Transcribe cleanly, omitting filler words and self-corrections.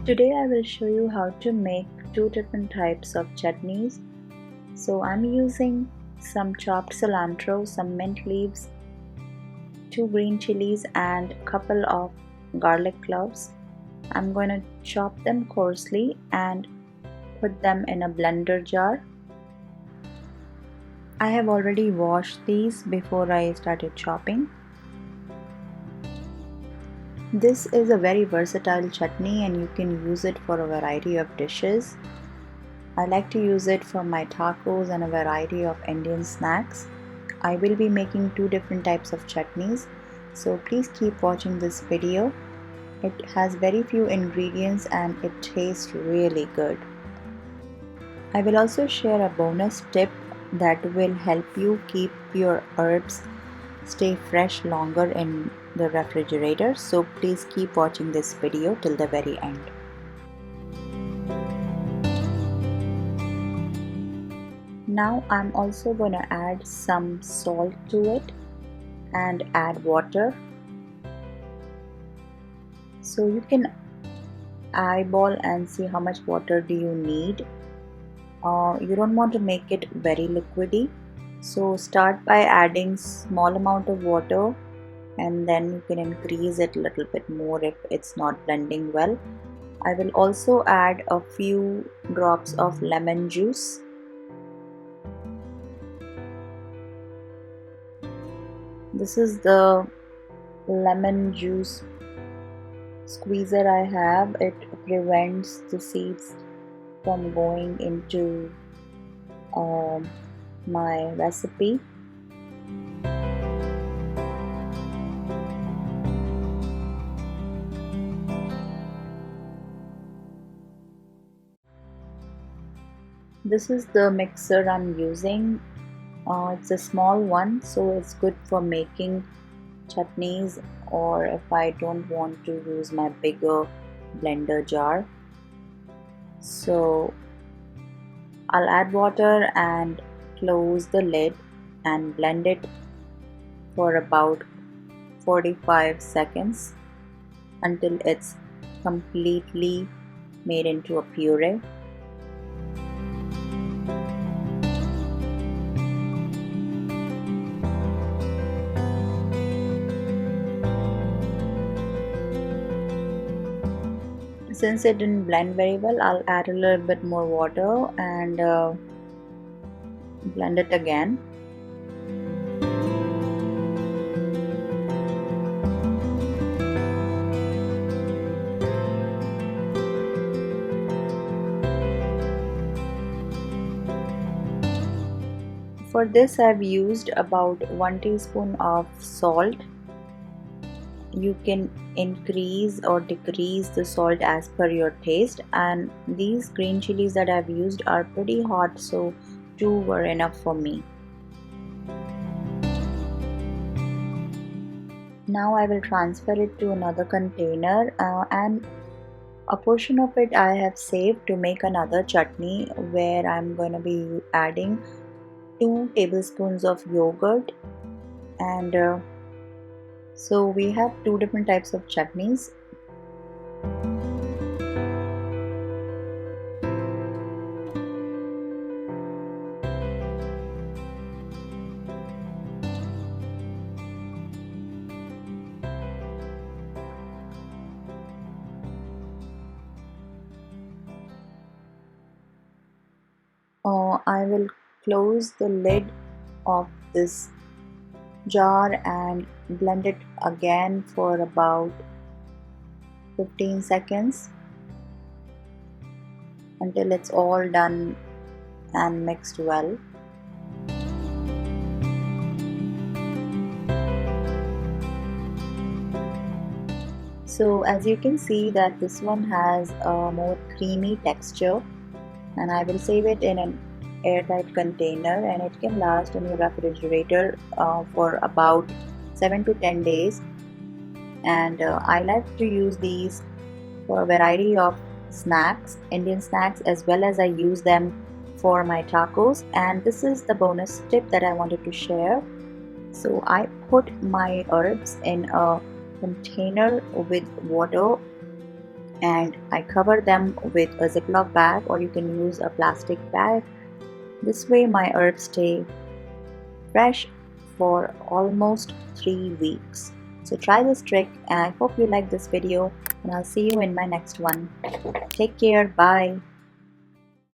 Today I will show you how to make two different types of chutneys. So I'm using some chopped cilantro, some mint leaves, two green chilies and a couple of garlic cloves. I'm going to chop them coarsely and put them in a blender jar. I have already washed these before I started chopping. This is a very versatile chutney and you can use it for a variety of dishes. I like to use it for my tacos and a variety of Indian snacks. I will be making two different types of chutneys, so please keep watching this video. It has very few ingredients and it tastes really good. I will also share a bonus tip that will help you keep your herbs stay fresh longer in the refrigerator, so please keep watching this video till the very end. Now I'm also going to add some salt to it and add water. So you can eyeball and see how much water do you need. You don't want to make it very liquidy. So start by adding small amount of water and then you can increase it a little bit more if it's not blending well. I will also add a few drops of lemon juice. This is the lemon juice squeezer I have. It prevents the seeds from going into my recipe. This is the mixer I'm using. It's a small one, so it's good for making chutneys, or if I don't want to use my bigger blender jar. So I'll add water and close the lid and blend it for about 45 seconds until it's completely made into a puree. Since it didn't blend very well, I'll add a little bit more water and blend it again. For this I've used about 1 teaspoon of salt. You can increase or decrease the salt as per your taste, and these green chilies that I've used are pretty hot, so 2 were enough for me. Now I will transfer it to another container and a portion of it I have saved to make another chutney, where I'm going to be adding 2 tablespoons of yogurt, and so we have two different types of chutneys. I will close the lid of this jar and blend it again for about 15 seconds until it's all done and mixed well. So as you can see that this one has a more creamy texture, and I will save it in an airtight container, and it can last in your refrigerator for about 7 to 10 days. And I like to use these for a variety of snacks, Indian snacks, as well as I use them for my tacos. And this is the bonus tip that I wanted to share. So I put my herbs in a container with water and I cover them with a Ziploc bag, or you can use a plastic bag. This way my herbs stay fresh for almost 3 weeks. So try this trick, and I hope you like this video, and I'll see you in my next one. Take care. Bye.